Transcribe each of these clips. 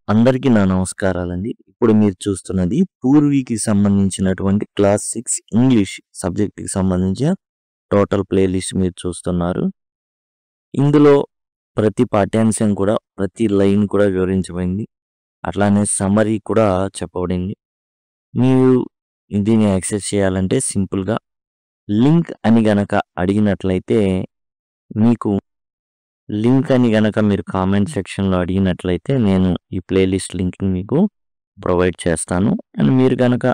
అందరికీ నా నమస్కారాలండి. ఇప్పుడు మీరు చూస్తున్నది పూర్వీకి సంబంధించినటువంటి క్లాస్ 6 ఇంగ్లీష్ సబ్జెక్ట్‌కి సంబంధించిన టోటల్ ప్లేలిస్ట్ మీరు చూస్తున్నారు. ఇందులో ప్రతి పాఠ్యాంశం కూడా, ప్రతి లైన్ కూడా వివరించబడింది. అట్లానే సమ్మరీ కూడా చెప్పబడింది. మీరు దీన్ని యాక్సెస్ చేయాలంటే సింపుల్‌గా లింక్ అని గనక అడిగినట్లయితే మీకు లింక్ అని గనక మీరు కామెంట్ సెక్షన్‌లో అడిగినట్లయితే నేను ఈ ప్లేలిస్ట్ లింక్‌ని మీకు ప్రొవైడ్ చేస్తాను. అండ్ మీరు గనక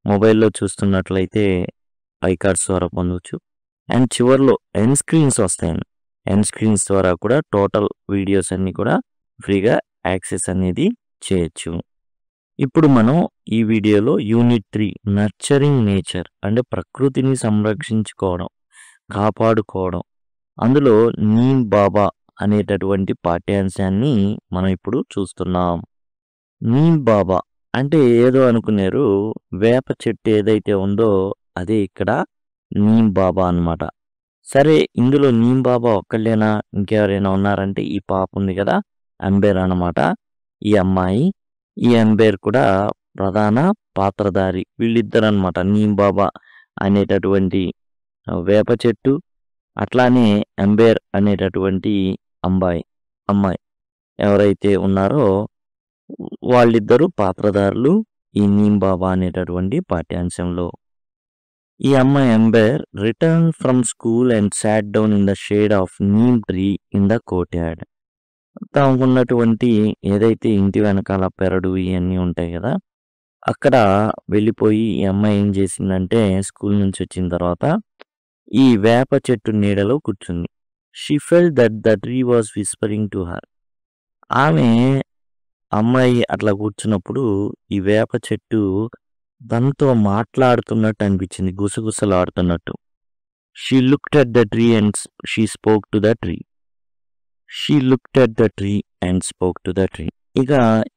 మొబైల్‌లో చూస్తున్నట్లయితే ఐ కార్డ్స్ ద్వారా పొందొచ్చు. అండ్ చివర్లో ఎండ్ స్క్రీన్స్ వస్తాయండి. ఎండ్ స్క్రీన్స్ ద్వారా కూడా టోటల్ వీడియోస్ అన్నీ కూడా ఫ్రీగా యాక్సెస్ అనేది చేయొచ్చు. ఇప్పుడు మనం ఈ వీడియోలో యూనిట్ 3 నర్చరింగ్ నేచర్ అంటే ప్రకృతిని సంరక్షించుకోవడం, కాపాడుకోవడం. అందులో నీమ్ బాబా అనేటటువంటి పాఠ్యాంశాన్ని మనం ఇప్పుడు చూస్తున్నాం. నీమ్ బాబా అంటే ఏదో అనుకున్నారు, వేప చెట్టు ఏదైతే ఉందో అదే ఇక్కడ నీమ్ బాబా అన్నమాట. సరే, ఇందులో నీమ్ బాబా ఒక్కళ్ళేనా, ఇంకెవరైనా ఉన్నారంటే ఈ పాప ఉంది కదా, అంబేర్ అన్నమాట. ఈ అమ్మాయి, ఈ అంబేర్ కూడా ప్రధాన పాత్రధారి. వీళ్ళిద్దరు అనమాట, నీమ్ బాబా అనేటటువంటి వేప చెట్టు, అట్లానే అంబేర్ అనేటటువంటి అమ్మాయి ఎవరైతే ఉన్నారో వాళ్ళిద్దరూ పాత్రధారులు ఈ నీమ్ బాబా అనేటటువంటి పాఠ్యాంశంలో. ఈ అమ్మాయి Amber return from school and sat down in the shade of neem tree in the courtyard. తమకున్నటువంటి ఏదైతే ఇంటి వెనకాల పెరడు ఇవన్నీ ఉంటాయి కదా, అక్కడ వెళ్ళిపోయి ఈ అమ్మాయి ఏం చేసిందంటే స్కూల్ నుంచి వచ్చిన తర్వాత ఈ వేప చెట్టు నీడలో కూర్చుంది. She felt that the tree was whispering to her. అమ్మాయి అట్లా కూర్చున్నప్పుడు ఈ వేప చెట్టు తనతో మాట్లాడుతున్నట్టు అనిపించింది, గుసగుసలాడుతున్నట్టు. She looked at the tree and she spoke to the tree. She looked at the tree and spoke to the tree. ఇక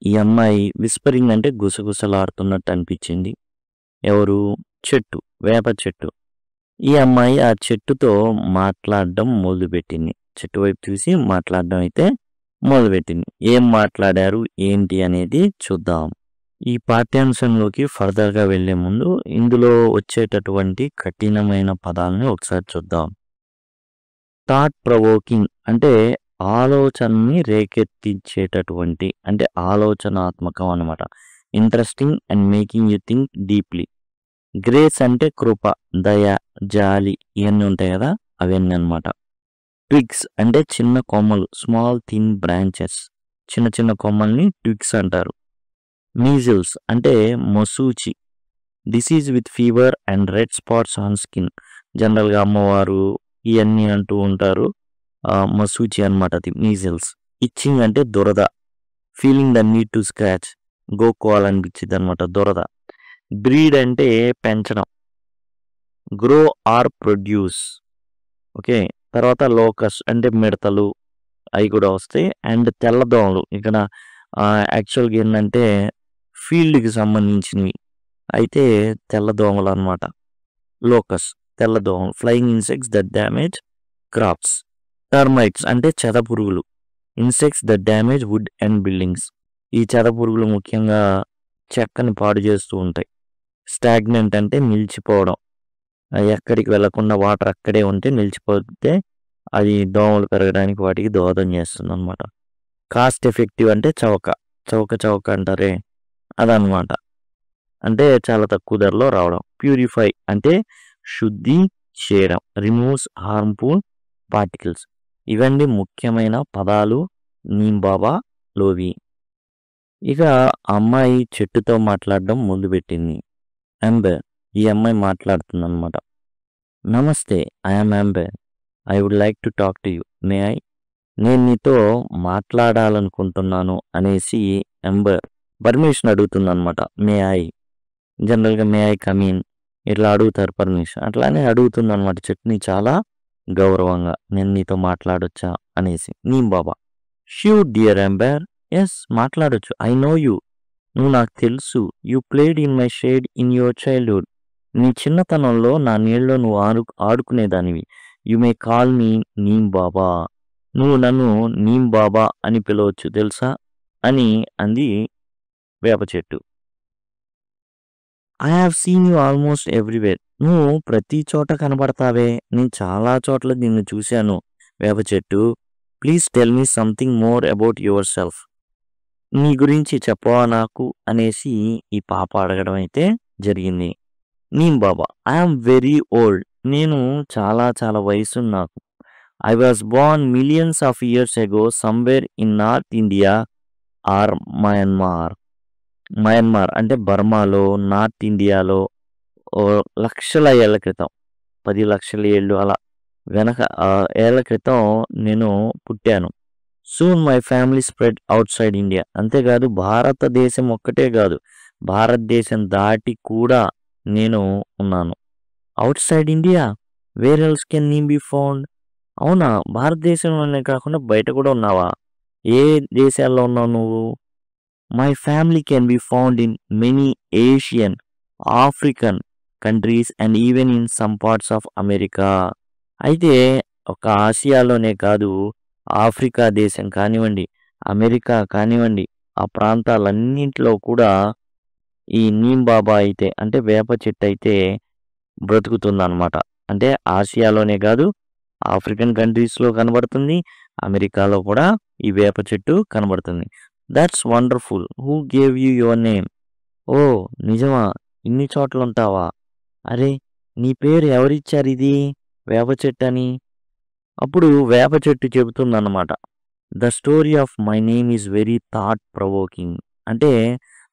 ఈ అమ్మాయి విస్పరింగ్ అంటే గుసగుసలాడుతున్నట్టు అనిపించింది. ఎవరు? చెట్టు, వేప చెట్టు. ఈ అమ్మాయి ఆ చెట్టుతో మాట్లాడడం మొదలుపెట్టింది. చెట్టు వైపు చూసి మాట్లాడడం అయితే మొదలుపెట్టింది. ఏం మాట్లాడారు ఏంటి అనేది చూద్దాం. ఈ పాఠ్యాంశంలోకి ఫర్దర్గా వెళ్లే ముందు ఇందులో వచ్చేటటువంటి కఠినమైన పదాలని ఒకసారి చూద్దాం. థాట్ ప్రవోకింగ్ అంటే ఆలోచనని రేకెత్తించేటటువంటి, అంటే ఆలోచనాత్మకం అన్నమాట. Interesting and making you think deeply. Grace అంటే కృప, దయ, జాలి ఇవన్నీ ఉంటాయి కదా, అవన్నీ అనమాట. ట్విగ్స్ అంటే చిన్న కొమ్మలు, స్మాల్ థిన్ బ్రాంచెస్. చిన్న చిన్న కొమ్మల్ని ట్విగ్స్ అంటారు. మీజిల్స్ అంటే మసూచి, disease with fever and red spots on skin. జనరల్గా అమ్మవారు ఇవన్నీ అంటూ ఉంటారు. మసూచి అనమాట అది, మీజిల్స్. ఇచ్చింగ్ అంటే దురద, feeling the need to scratch, గోక్కోవాలనిపించింది అనమాట, దురద. బ్రీడ్ అంటే పెంచడం, గ్రో ఆర్ ప్రొడ్యూస్. ఓకే, తర్వాత లోకస్ అంటే మిడతలు, అవి కూడా వస్తాయి. అండ్ తెల్లదోమలు ఇక్కడ యాక్చువల్గా ఏంటంటే ఫీల్డ్కి సంబంధించినవి అయితే తెల్లదోమలు అనమాట. లోకస్ తెల్లదోమలు. Flying insects that damage crops. Termites అంటే చెదపురుగులు, insects that damage wood and buildings. ఈ చెదపురుగులు ముఖ్యంగా చెక్కని పాడు చేస్తూ ఉంటాయి. స్టాగ్నెంట్ అంటే నిలిచిపోవడం, ఎక్కడికి వెళ్లకుండా వాటర్ అక్కడే ఉంటే నిలిచిపోతే అది దోమలు పెరగడానికి వాటికి దోహదం చేస్తుంది అనమాట. కాస్ట్ ఎఫెక్టివ్ అంటే చౌక అంటారే అదనమాట, అంటే చాలా తక్కువ ధరలో రావడం. ప్యూరిఫై అంటే శుద్ధి చేయడం, రిమూవ్స్ హార్మ్ఫుల్ పార్టికల్స్. ఇవన్నీ ముఖ్యమైన పదాలు నీమ్ బాబా లోవి. ఇక అమ్మాయి చెట్టుతో మాట్లాడడం మొదలుపెట్టింది. అంబేర్, ఈ అమ్మాయి మాట్లాడుతుంది అనమాట. నమస్తే, I'm Amber. I would like to talk to you. May I? నేను నీతో మాట్లాడాలనుకుంటున్నాను అనేసి అంబేర్ పర్మిషన్ అడుగుతుంది అనమాట. May I? జనరల్గా మే ఐ కమీన్ ఇట్లా అడుగుతారు పర్మిషన్, అట్లానే అడుగుతుంది అనమాట చెట్టుని చాలా గౌరవంగా, నేను నీతో మాట్లాడొచ్చా అనేసి. Neem Baba, sure dear Amber, yes మాట్లాడొచ్చు. ఐ నో యూ, నువ్వు నాకు తెలుసు. You played in my shade in your childhood, నీ చిన్నతనంలో నా నీళ్ళలో నువ్వు ఆడుకునేదానివి. You may call me Neem Baba, నువ్వు నన్ను నీమ్ బాబా అని పిలవచ్చు తెలుసా. అని అంది వేప చెట్టు. I have seen you almost everywhere. నువ్వు ప్రతి చోట కనబడతావే. నేను చాలా చోట్ల నిన్ను చూశాను వేప చెట్టు. Please tell me something more about your self. నీ గురించి చెప్పవా నాకు అనేసి ఈ పాప అడగడం అయితే జరిగింది. Neem Baba, I'm very old. నేను చాలా చాలా వయసు నాకు. I was born millions of years ago somewhere in north India or Myanmar. Myanmar అంటే బర్మాలో, నార్త్ ఇండియాలో లక్షల ఏళ్ల క్రితం, 10 లక్షల ఏళ్ళు అలా వెనక ఏళ్ల క్రితం నేను పుట్టాను. Soon my family spread out side India. అంతేకాదు భారతదేశం ఒక్కటే కాదు, భారతదేశం దాటి కూడా నేను ఉన్నాను. Out side India, where else can neem be found. అవునా, భారతదేశంలోనే కాకుండా బయట కూడా ఉన్నావా? ఏ దేశాల్లో ఉన్నావు నువ్వు? My family can be found in many Asian, African countries and even in some parts of America. అయితే ఒక ఆసియాలోనే కాదు, ఆఫ్రికా దేశం కానివ్వండి, అమెరికా కానివ్వండి, ఆ ప్రాంతాలన్నింటిలో కూడా ఈ నీమ్ బాబా అయితే అంటే వేప చెట్టు అయితే బ్రతుకుతుందన్నమాట. అంటే ఆసియాలోనే కాదు, ఆఫ్రికన్ కంట్రీస్లో కనబడుతుంది, అమెరికాలో కూడా ఈ వేప చెట్టు కనబడుతుంది. That's wonderful. Who gave you your name? ఓ నిజమా, ఇన్ని చోట్ల ఉంటావా? అరే, నీ పేరు ఎవరిచ్చారు ఇది వేప చెట్టు అని? అప్పుడు వేప చెట్టు చెబుతుందన్నమాట. The story of my name is very thought provoking. అంటే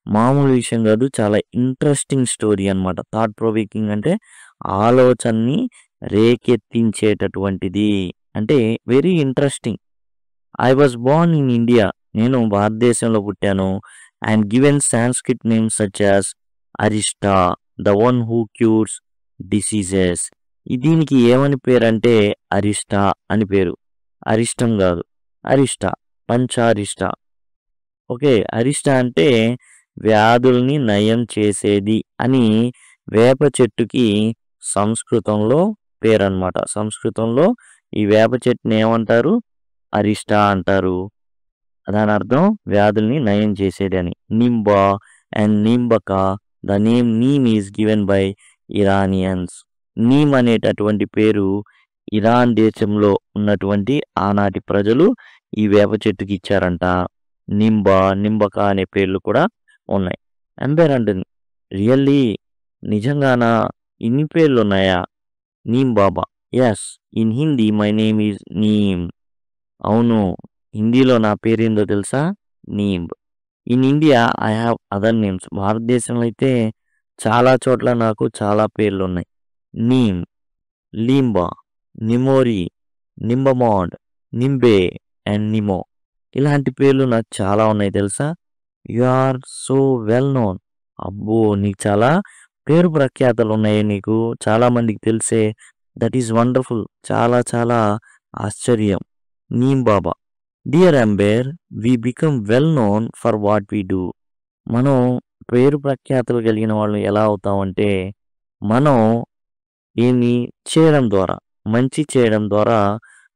మామూలు విషయం కాదు, చాలా ఇంట్రెస్టింగ్ స్టోరీ అనమాట. థాట్ ప్రొవోకింగ్ అంటే ఆలోచనని రేకెత్తించేటటువంటిది, అంటే very interesting. I was born in India. నేను భారతదేశంలో పుట్టాను. And given Sanskrit names such as Arishta, the one who cures diseases. దీనికి ఏమని పేరు అంటే అరిస్టా అని పేరు. అరిష్టం కాదు, అరిస్టా, పంచారిష్ట. ఓకే, అరిష్ట అంటే వ్యాధుల్ని నయం చేసేది అని వేప చెట్టుకి సంస్కృతంలో పేరన్నమాట. సంస్కృతంలో ఈ వేప చెట్టుని ఏమంటారు? అరిష్ట అంటారు. దాని అర్థం వ్యాధుల్ని నయం చేసేది అని. Nimba and Nimbaka, the name neem is given by Iranians. Neem అనేటటువంటి పేరు ఇరాన్ దేశంలో ఉన్నటువంటి ఆనాటి ప్రజలు ఈ వేప చెట్టుకి ఇచ్చారంట. నింబా, నింబక అనే పేర్లు కూడా ఉన్నాయి. అంబేర్ అంటుంది, రియల్లీ, నిజంగానా ఇన్ని పేర్లు ఉన్నాయా? Neem Baba, yes, in Hindi my name is neem. అవును, హిందీలో నా పేరేందో తెలుసా? Neem. In India I have other names. భారతదేశంలో అయితే చాలా చోట్ల నాకు చాలా పేర్లు ఉన్నాయి. నీమ్, లీంబా, నిమోరి, నింబమాండ్, నింబే అండ్ నిమో. ఇలాంటి పేర్లు నాకు చాలా ఉన్నాయి తెలుసా? You are so well known. అబ్బో, నీకు చాలా పేరు ప్రఖ్యాతలు ఉన్నాయి, నీకు చాలా మందికి తెలిసే. That is wonderful. చాలా చాలా ఆశ్చర్యం. Neem Baba, dear Amber, we become well known for what we do. మనం పేరు ప్రఖ్యాతలు కలిగిన వాళ్ళు ఎలా అవుతామంటే, మనం ఏమి చేయడం ద్వారా, మంచి చేయడం ద్వారా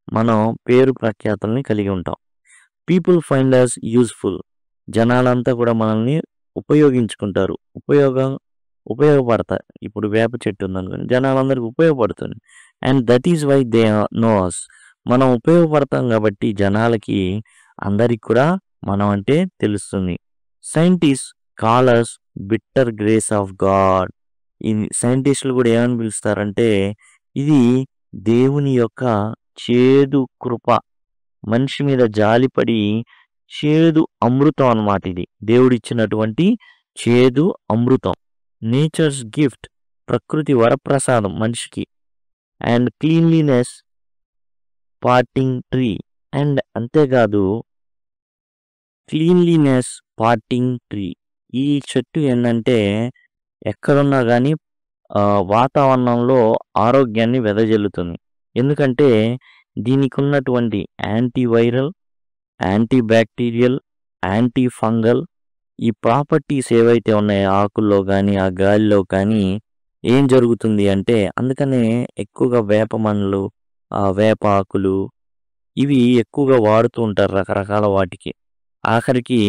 మనం పేరు ప్రఖ్యాతల్ని కలిగి ఉంటాం. People find us useful. జనాలంతా కూడా మనల్ని ఉపయోగించుకుంటారు. ఉపయోగపడతాయి. ఇప్పుడు వేప చెట్టు ఉందనుకోండి, జనాలందరికీ ఉపయోగపడుతుంది. And that is why they know us. మనం ఉపయోగపడతాం కాబట్టి జనాలకి, అందరికి కూడా మనం అంటే తెలుస్తుంది. Scientist call us bitter grace of God. ఈ సైంటిస్టులు కూడా ఏమని పిలుస్తారంటే, ఇది దేవుని యొక్క చేదు కృప, మనిషి మీద జాలిపడి చేదు అమృతం అన్నమాట. ఇది దేవుడిచ్చినటువంటి చేదు అమృతం. నేచర్స్ గిఫ్ట్, ప్రకృతి వరప్రసాదం మనిషికి. And cleanliness parting tree. And అంతేకాదు, క్లీన్లీనెస్ పార్టింగ్ ట్రీ. ఈ చెట్టు ఏంటంటే ఎక్కడున్నా కానీ వాతావరణంలో ఆరోగ్యాన్ని వెదజల్లుతుంది. ఎందుకంటే దీనికి ఉన్నటువంటి antiviral, anti bacterial, anti fungal ఈ ప్రాపర్టీస్ ఏవైతే ఉన్నాయో ఆకుల్లో కానీ ఆ గాలిలో కానీ ఏం జరుగుతుంది అంటే, అందుకనే ఎక్కువగా వేప మండలు, వేప ఆకులు ఇవి ఎక్కువగా వాడుతూ ఉంటారు రకరకాల వాటికి. ఆఖరికి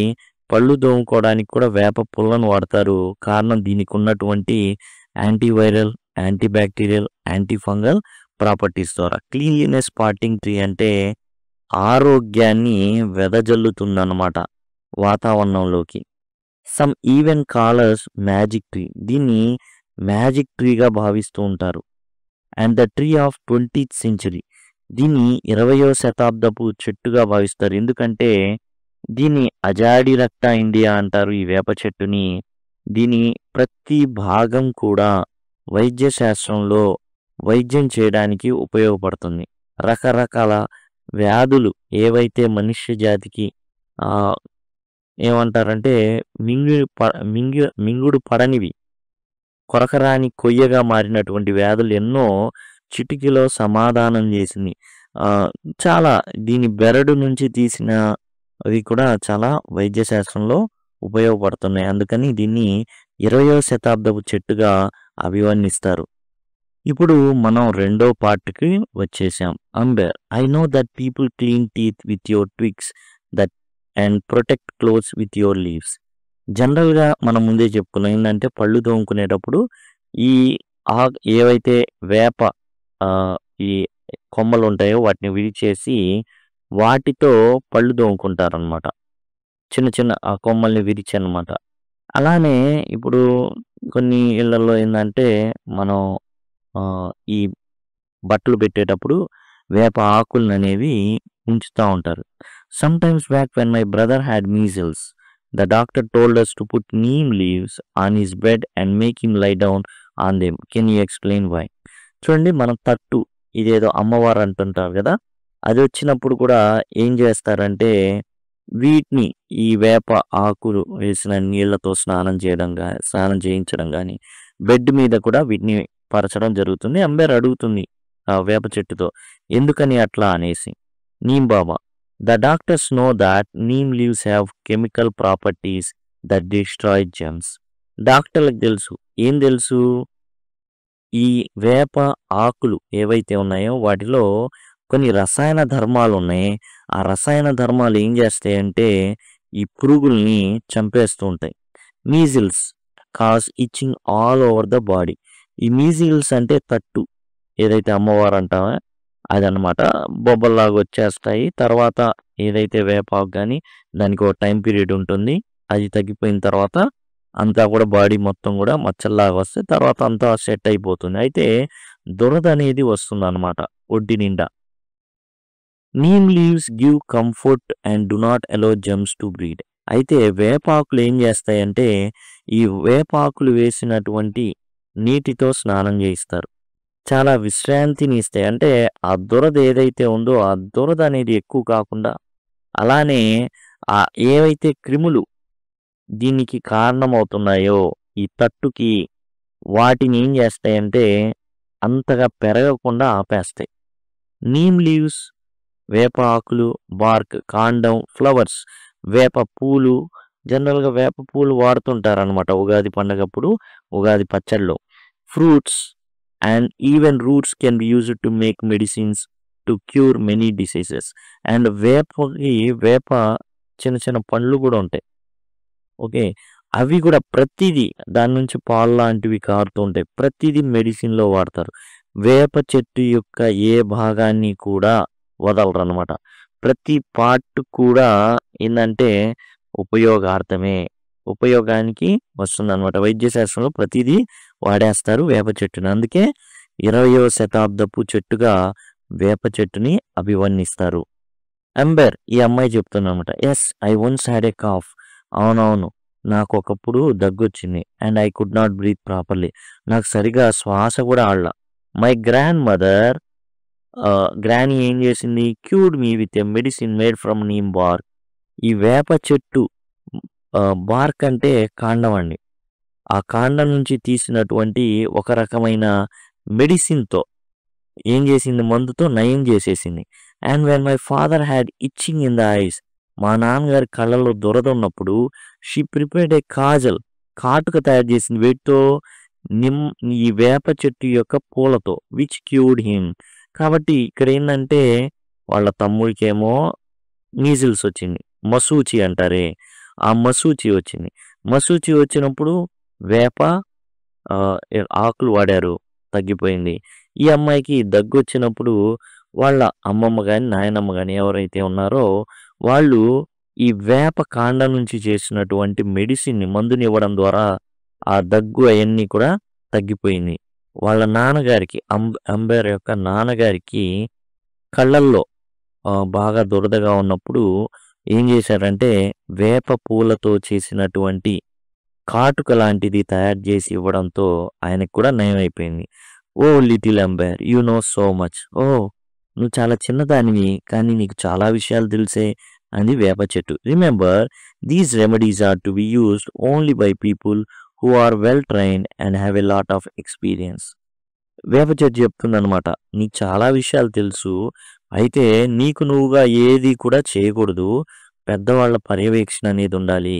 పళ్ళు తోముకోవడానికి కూడా వేప పుల్లను వాడతారు. కారణం దీనికి ఉన్నటువంటి యాంటీవైరల్, యాంటీబ్యాక్టీరియల్, యాంటీఫంగల్ ప్రాపర్టీస్ ద్వారా. క్లీన్లీనెస్ స్పాటింగ్ ట్రీ అంటే ఆరోగ్యాన్ని వెదజల్లుతుందన్నమాట వాతావరణంలోకి. Some even callers magic tree, దీన్ని మ్యాజిక్ ట్రీగా భావిస్తూ ఉంటారు. And the tree of 20th century, దీన్ని 20వ శతాబ్దపు చెట్టుగా భావిస్తారు. ఎందుకంటే దీన్ని అజాడిరక్టా ఇండియా అంటారు ఈ వేప చెట్టుని. దీని ప్రతి భాగం కూడా వైద్య శాస్త్రంలో వైద్యం చేయడానికి ఉపయోగపడుతుంది. రకరకాల వ్యాధులు ఏవైతే మనుష్య జాతికి ఏమంటారంటే మింగుడు పడనివి, కొరకరాని కొయ్యగా మారినటువంటి వ్యాధులు ఎన్నో చిటికలో సమాధానం చేసింది. చాలా దీని బెరడు నుంచి తీసిన అవి కూడా చాలా వైద్య శాస్త్రంలో ఉపయోగపడుతున్నాయి. అందుకని దీన్ని 20వ శతాబ్దపు చెట్టుగా అభివర్ణిస్తారు. ఇప్పుడు మనం రెండో పార్ట్కి వచ్చేసాం. అంబర్, I know that people clean teeth with your twigs that and protect clothes with your leaves. జనరల్గా మనం ముందే చెప్పుకున్నాం ఏంటంటే పళ్ళు తోముకునేటప్పుడు ఈ ఏవైతే వేప ఈ కొమ్మలు ఉంటాయో వాటిని విరిచేసి వాటితో పళ్ళు తోముకుంటారనమాట. చిన్న చిన్న ఆ కొమ్మల్ని విరిచి అనమాట. అలానే ఇప్పుడు కొన్ని ఇళ్లలో ఏంటంటే మనం ఈ బట్టలు పెట్టేటప్పుడు వేప ఆకులను అనేవి ఉంచుతూ ఉంటారు. Some times back when my brother had measles, the doctor told us to put neem leaves on his bed and make him lie down on them. Can you explain why? చూడండి, మనం తట్టు ఇదేదో అమ్మవారు అంటుంటారు కదా, అది వచ్చినప్పుడు కూడా ఏం చేస్తారంటే వీటిని ఈ వేప ఆకులు వేసిన నీళ్లతో స్నానం చేయించడం కానీ బెడ్ మీద కూడా వీటిని పరచడం జరుగుతుంది. అంబేర్ అడుగుతుంది ఆ వేప చెట్టుతో ఎందుకని అట్లా అనేసి. Neem Baba, the doctors know that neem leaves have chemical properties that destroy germs. డాక్టర్లకు తెలుసు. ఏం తెలుసు? ఈ వేప ఆకులు ఏవైతే ఉన్నాయో వాటిలో కొన్ని రసాయన ధర్మాలు ఉన్నాయి. ఆ రసాయన ధర్మాలు ఏం చేస్తాయంటే ఈ పురుగుల్ని చంపేస్తూ ఉంటాయి. Measles cause itching all over the body. ఈ మీజిల్స్ అంటే తట్టు ఏదైతే అమ్మవారు అంటామో అదనమాట. బొబ్బల్లాగా వచ్చేస్తాయి. తర్వాత ఏదైతే వేపాకు కానీ దానికి ఒక టైం పీరియడ్ ఉంటుంది. అది తగ్గిపోయిన తర్వాత అంతా కూడా బాడీ మొత్తం కూడా మచ్చల్లాగా వస్తే తర్వాత అంతా సెట్ అయిపోతుంది. అయితే దురద అనేది వస్తుంది అనమాట ఒడ్డి నిండా. Neem leaves give comfort and do not allow germs to breed. అయితే వేపాకులు ఏం చేస్తాయంటే ఈ వేపాకులు వేసినటువంటి నీటితో స్నానం చేయిస్తారు. చాలా విశ్రాంతిని ఇస్తాయి. అంటే ఆ దురద ఏదైతే ఉందో ఆ దురద అనేది ఎక్కువ కాకుండా, అలానే ఆ ఏవైతే క్రిములు దీనికి కారణమవుతున్నాయో ఈ తట్టుకి వాటిని ఏం చేస్తాయంటే అంతగా పెరగకుండా ఆపేస్తాయి. నీమ్ లీవ్స్ వేప ఆకులు, బార్క్ కాండం, ఫ్లవర్స్ వేప పూలు. జనరల్గా వేప పూలు వాడుతుంటారనమాట ఉగాది పండగప్పుడు, ఉగాది పచ్చడిలో. Fruits and even roots can be used to make medicines to cure many diseases. And వేప చిన్న చిన్న పండ్లు కూడా ఉంటాయి. ఓకే, అవి కూడా ప్రతిదీ దాని నుంచి పాలు లాంటివి కారుతూ ఉంటాయి. ప్రతిదీ మెడిసిన్లో వాడతారు. వేప చెట్టు యొక్క ఏ భాగాన్ని కూడా వదలరు అనమాట. ప్రతి పార్ట్ కూడా ఏంటంటే ఉపయోగార్థమే, ఉపయోగానికి వస్తుంది అనమాట. వైద్య శాస్త్రంలో ప్రతిదీ వాడేస్తారు వేప చెట్టుని. అందుకే 20వ శతాబ్దపు చెట్టుగా వేప చెట్టుని అభివర్ణిస్తారు. అంబర్, ఈ అమ్మాయి చెప్తుందన్నమాట. Yes, I once had a cough. అవునవును, నాకు ఒకప్పుడు దగ్గొచ్చింది. And I could not breathe properly. నాకు సరిగా శ్వాస కూడా ఆడలా. మై గ్రాండ్ మదర్ గ్రానీ ఏం చేసింది? Cured me with a medicine made from neem bark. ఈ వేప చెట్టు బార్క్ అంటే కాండం అండి. ఆ కాండం నుంచి తీసినటువంటి ఒక రకమైన మెడిసిన్తో ఏం చేసింది? మందుతో నయం చేసేసింది. And when my father had itching in the ice, మా నాన్నగారి కళ్ళలో దురద ఉన్నప్పుడు షీ ప్రిపేర్డ్ ఏ కాజల్, కాటుక తయారు చేసింది. వీటితో ఈ వేప చెట్టు యొక్క పూలతో, విచ్ క్యూర్డ్ హిమ్. కాబట్టి ఇక్కడ ఏంటంటే వాళ్ళ తమ్ముడికేమో మీజిల్స్ వచ్చింది, మసూచి అంటారే, ఆ మసూచి వచ్చింది. మసూచి వచ్చినప్పుడు వేప ఆకులు వాడారు, తగ్గిపోయింది. ఈ అమ్మాయికి దగ్గొచ్చినప్పుడు వాళ్ళ అమ్మమ్మ గాని, నాయనమ్మ గాని ఎవరైతే ఉన్నారో వాళ్ళు ఈ వేప కాండం నుంచి చేసినటువంటి మెడిసిన్‌ని మందునివ్వడం ద్వారా ఆ దగ్గు అయన్నీ కూడా తగ్గిపోయింది. వాళ్ళ నాన్నగారికి అంబర్ యొక్క నాన్నగారికి కళ్ళల్లో బాగా దురదగా ఉన్నప్పుడు ఏం చేశారంటే వేప పూలతో చేసినటువంటి కాటుక లాంటిది తయారు చేసి ఇవ్వడంతో ఆయనకు కూడా నయమైపోయింది. Oh little Amber you know so much. ఓ నువ్వు చాలా చిన్నదానివి కానీ నీకు చాలా విషయాలు తెలిసే అంది వేప చెట్టు. Remember these remedies are to be used only by people who are well trained and have a lot of experience. వేప చెట్టు చెప్తుందనమాట, నీకు చాలా విషయాలు తెలుసు, అయితే నీకు నువ్వుగా ఏది కూడా చేయకూడదు, పెద్దవాళ్ళ పర్యవేక్షణ అనేది ఉండాలి,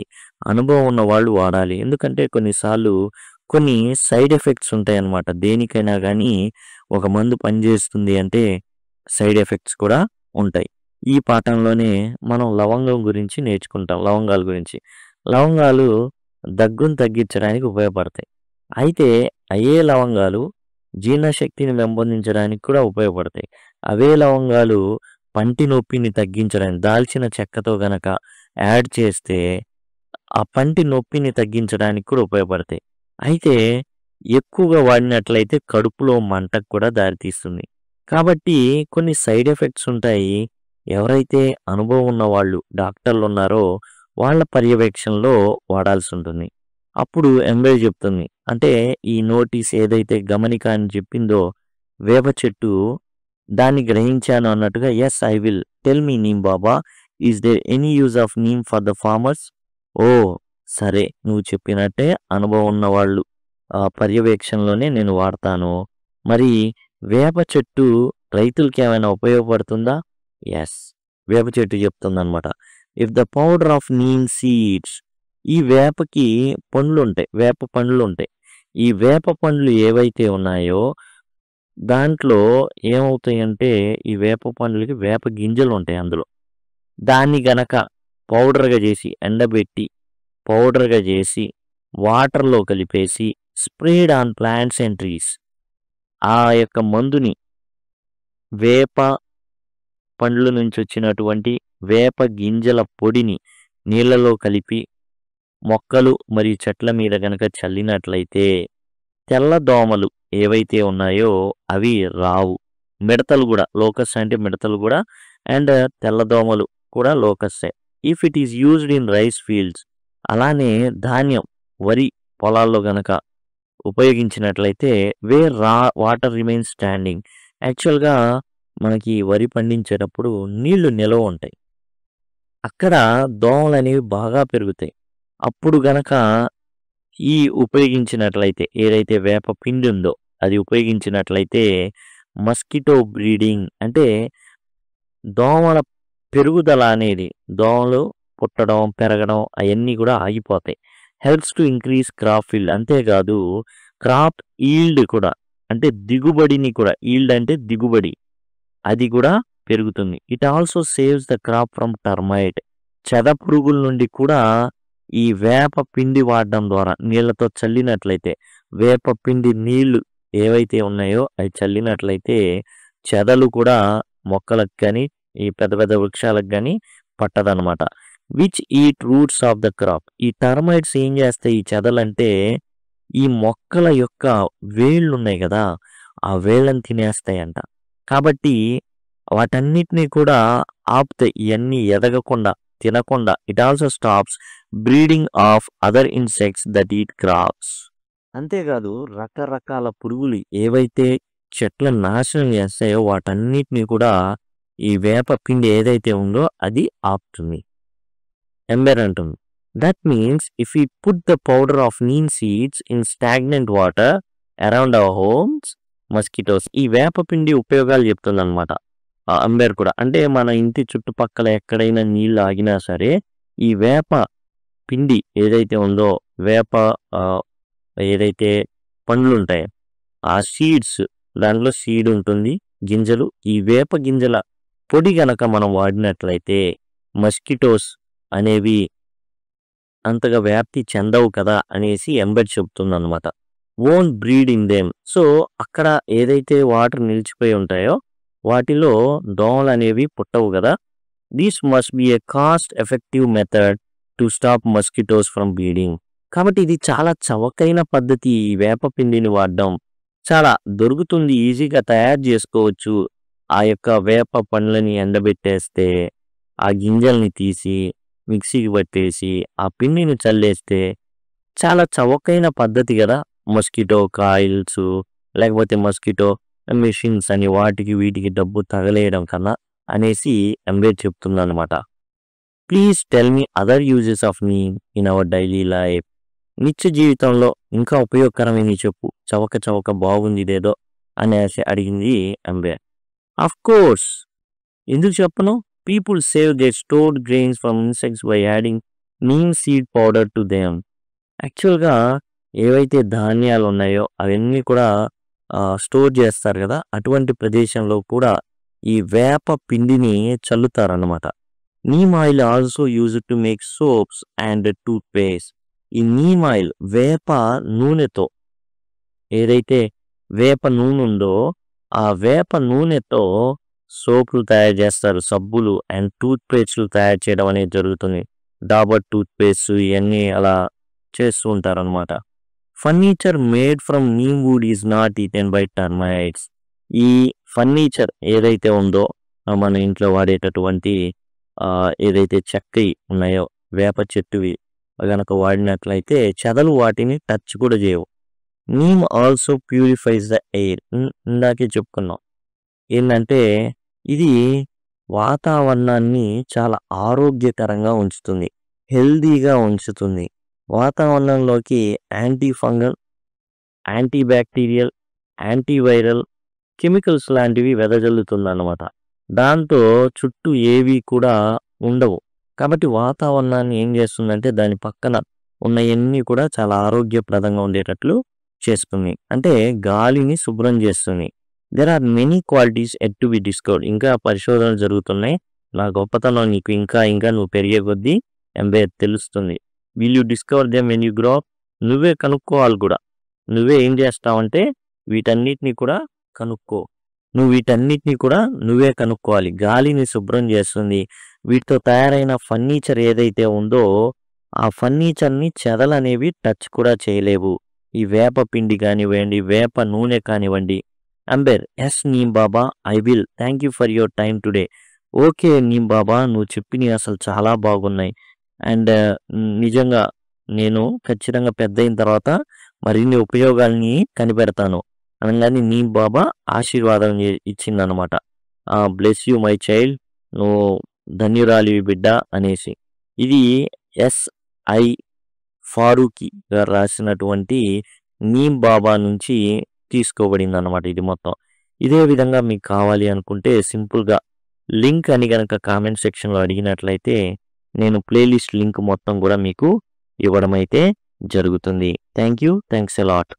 అనుభవం ఉన్న వాళ్ళు వాడాలి. ఎందుకంటే కొన్నిసార్లు కొన్ని సైడ్ ఎఫెక్ట్స్ ఉంటాయన్నమాట. దేనికైనా కానీ ఒక మందు పనిచేస్తుంది అంటే సైడ్ ఎఫెక్ట్స్ కూడా ఉంటాయి. ఈ పాఠంలోనే మనం లవంగం గురించి నేర్చుకుంటాం, లవంగాల గురించి. లవంగాలు దగ్గును తగ్గించడానికి ఉపయోగపడతాయి. అయితే అయ్యే లవంగాలు జీర్ణశక్తిని పెంపొందించడానికి కూడా ఉపయోగపడతాయి. అవే లవంగాలు పంటి నొప్పిని తగ్గించడానికి దాల్చిన చెక్కతో గనక యాడ్ చేస్తే ఆ పంటి నొప్పిని తగ్గించడానికి కూడా ఉపయోగపడతాయి. అయితే ఎక్కువగా వాడినట్లయితే కడుపులో మంటకు కూడా దారితీస్తుంది. కాబట్టి కొన్ని సైడ్ ఎఫెక్ట్స్ ఉంటాయి. ఎవరైతే అనుభవం ఉన్న వాళ్ళు డాక్టర్లు ఉన్నారో వాళ్ళ పర్యవేక్షణలో వాడాల్సి ఉంటుంది. అప్పుడు ఎంబెల్ చెప్తుంది, అంటే ఈ నోటీస్ ఏదైతే గమనిక అని చెప్పిందో వేప చెట్టు దాన్ని గ్రహించాను అన్నట్టుగా, yes I will tell me Neem Baba, is there any use of neem for the farmers. ఓ సరే, నువ్వు చెప్పినట్టే అనుభవం ఉన్న వాళ్ళు పర్యవేక్షణలోనే నేను వాడతాను. మరి వేప చెట్టు రైతులకి ఏమైనా ఉపయోగపడుతుందా? ఎస్, వేప చెట్టు చెప్తుందనమాట, if the powder of neem seeds, ఈ వేపకి పండ్లు ఉంటాయి, వేప పండ్లు ఉంటాయి. ఈ వేప పండ్లు ఏవైతే ఉన్నాయో దాంట్లో ఏమవుతాయంటే ఈ వేప పండ్లకి వేప గింజలు ఉంటాయి అందులో. దాన్ని గనక పౌడర్గా చేసి ఎండబెట్టి పౌడర్గా చేసి వాటర్లో కలిపేసి spread on plants and trees, ఆ యొక్క మందుని వేప పండ్ల నుంచి వచ్చినటువంటి వేప గింజల పొడిని నీళ్ళలో కలిపి మొక్కలు మరియు చెట్ల మీద గనక చల్లినట్లయితే తెల్ల దోమలు ఏవైతే ఉన్నాయో అవి రావు. మిడతలు కూడా, లోకస్ అంటే మిడతలు కూడా, అండ్ తెల్ల దోమలు కూడా లోకస్సే. If it is used in rice fields, అలానే ధాన్యం వరి పొలాల్లో గనక ఉపయోగించినట్లయితే వేర్ వాటర్ రిమైన్స్ స్టాండింగ్. యాక్చువల్గా మనకి వరి పండించేటప్పుడు నీళ్లు నిల్వ ఉంటాయి, అక్కడ దోమలు అనేవి బాగా పెరుగుతాయి. అప్పుడు గనక ఈ ఉపయోగించినట్లయితే ఏదైతే వేప పిండి ఉందో అది ఉపయోగించినట్లయితే మస్కిటో బ్రీడింగ్, అంటే దోమల పెరుగుదల అనేది, దోమలు పుట్టడం పెరగడం అవన్నీ కూడా ఆగిపోతాయి. Helps to increase crop field, అంతేకాదు క్రాప్ ఈల్డ్ కూడా, అంటే దిగుబడిని కూడా, ఈల్డ్ అంటే దిగుబడి, అది కూడా పెరుగుతుంది. It also saves the crop from termite, చెద పురుగుల నుండి కూడా ఈ వేప పిండి వాడడం ద్వారా నీళ్లతో చల్లినట్లయితే, వేప పిండి నీళ్లు ఏవైతే ఉన్నాయో అవి చల్లినట్లయితే చెదలు కూడా మొక్కలకు కానీ ఈ పెద్ద పెద్ద వృక్షాలకు కానీ పట్టదనమాట. Which eat roots of the crop, ఈ టర్మైట్స్ ఏం చేస్తాయి, ఈ చెదలంటే ఈ మొక్కల యొక్క వేళ్ళు ఉన్నాయి కదా, ఆ వేళ్ళని తినేస్తాయంట. కాబట్టి వాటన్నిటినీ కూడా ఆపుతాయి, ఇవన్నీ ఎదగకుండా తినకుండా. It also stops breeding of other insects that eat crops. అంతేకాదు రకరకాల పురుగులు ఏవైతే చెట్లను నాశనం చేస్తాయో వాటన్నిటినీ కూడా ఈ వేప పిండి ఏదైతే ఉందో అది ఆపుతుంది. ఎంబెర్ అంటుంది, that means if you put the powder of neem seeds in stagnant water around our homes mosquitoes. ఈ వేప పిండి ఉపయోగాలు చెప్తుంది అనమాట అంబేర్ కూడా. అంటే మన ఇంటి చుట్టుపక్కల ఎక్కడైనా నీళ్ళు ఆగినా సరే ఈ వేప పిండి ఏదైతే ఉందో, వేప ఏదైతే పండ్లు ఉంటాయో ఆ సీడ్స్, దాంట్లో సీడ్ ఉంటుంది, గింజలు, ఈ వేప గింజల పొడి గనక మనం వాడినట్లయితే మస్కిటోస్ అనేవి అంతగా వ్యాప్తి చెందవు కదా అనేసి ఎంబెడ్ చెప్తుందన్నమాట. Won't breed in them. So అక్కడ ఏదైతే వాటర్ నిలిచిపోయి ఉంటాయో వాటిలో దోమలు అనేవి పుట్టవు కదా. This must be A cost effective method to stop mosquitoes from breeding. కాబట్టి ఇది చాలా చవకైన పద్ధతి. ఈ వేప పిండిని వాడడం చాలా దొరుకుతుంది, ఈజీగా తయారు చేసుకోవచ్చు. ఆ యొక్క వేప పండ్లని ఎండబెట్టేస్తే ఆ గింజల్ని తీసి మిక్సీకి పట్టేసి ఆ పిండిని చల్లేస్తే చాలా చవకైన పద్ధతి కదా. మస్కిటో కాయిల్స్ లేకపోతే మస్కిటో మెషిన్స్ అని వాటికి వీటికి డబ్బు తగలేయడం కన్నా అనేసి ఎంబెడ్ చెప్తుందన్నమాట. Please tell me other uses of neem in our daily life. నిత్య జీవితంలో ఇంకా ఉపయోగకరమైన చెప్పు, చవక బాగుంది ఇదేదో అనేసి అడిగింది ఎంబెడ్. ఆఫ్ కోర్స్, ఎందుకు చెప్పను. People save there stored grains from insects by adding neem seed powder to them. యాక్చువల్గా ఏవైతే ధాన్యాలు ఉన్నాయో అవన్నీ కూడా స్టోర్ చేస్తారు కదా, అటువంటి ప్రదేశంలో కూడా ఈ వేప పిండిని చల్లుతారన్నమాట. Neem oil also use to make soaps and toothpaste. ఈ నీమ్ ఆయిల్ వేప నూనెతో, ఏదైతే వేప నూనె ఉందో ఆ వేప నూనెతో సోపులు తయారు చేస్తారు, సబ్బులు అండ్ టూత్ పేస్ట్లు తయారు చేయడం అనేది జరుగుతుంది. డాబర్ టూత్ పేస్ట్ ఇవన్నీ అలా చేస్తూ ఉంటారు అనమాట. Furniture made from neem wood is not eaten by termites. ఈ ఫర్నిచర్ ఏదైతే ఉందో మన ఇంట్లో వాడేటటువంటి ఏదైతే చెక్కవి ఉన్నాయో వేప చెట్టువి గనక వాడినట్లయితే చెదలు వాటిని టచ్ కూడా చేయవు. Neem also purifies the air. ఇందాకే చెప్పుకున్నాం ఏంటంటే ఇది వాతావరణాన్ని చాలా ఆరోగ్యకరంగా ఉంచుతుంది, హెల్దీగా ఉంచుతుంది. వాతావరణంలోకి anti fungal, anti bacterial, antiviral chemicals లాంటివి వెదజల్లుతుంది అన్నమాట. దాంతో చుట్టూ ఏవి కూడా ఉండవు. కాబట్టి వాతావరణాన్ని ఏం చేస్తుందంటే దాని పక్కన ఉన్నవన్నీ కూడా చాలా ఆరోగ్యప్రదంగా ఉండేటట్లు చేస్తుంది. అంటే గాలిని శుభ్రం చేస్తుంది. There are many qualities yet to be discovered. ఇంకా పరిశోధనలు జరుగుతున్నాయి. నా గొప్పతనం నీకు ఇంకా నువ్వు పెరిగే కొద్దీ తెలుస్తుంది. Will you discover them when you grow up. నువ్వే కనుక్కోవాలి కూడా. నువ్వే ఏం చేస్తావంటే వీటన్నిటిని కూడా కనుక్కో. నువ్వే కనుక్కోవాలి. గాలిని శుభ్రం చేస్తుంది. వీటితో తయారైన ఫర్నిచర్ ఏదైతే ఉందో ఆ ఫర్నిచర్ని చెదలు అనేవి టచ్ కూడా చేయలేవు. ఈ వేప పిండి కానివ్వండి, వేప నూనె కానివ్వండి. Amber, yes Neem Baba, I will. Thank you for your time today. Okay Neem Baba, నువ్వు చెప్పినవి అసలు చాలా బాగున్నాయి. అండ్ నిజంగా నేను ఖచ్చితంగా పెద్ద అయిన తర్వాత మరిన్ని ఉపయోగాల్ని కనిపెడతాను అనగానే నీమ్ బాబా ఆశీర్వాదం ఇచ్చిందనమాట. బ్లెస్ యూ మై చైల్డ్, నువ్వు ధన్యురాలివి బిడ్డ అనేసి. ఇది ఎస్ఐ ఫారూఖీ గారు రాసినటువంటి నీమ్ బాబా నుంచి తీసుకోబడింది అనమాట ఇది మొత్తం. ఇదే విధంగా మీకు కావాలి అనుకుంటే సింపుల్గా లింక్ అని కనుక కామెంట్ సెక్షన్లో అడిగినట్లయితే నేను ప్లేలిస్ట్ లింక్ మొత్తం కూడా మీకు ఇవ్వడం అయితే జరుగుతుంది. Thanks a lot.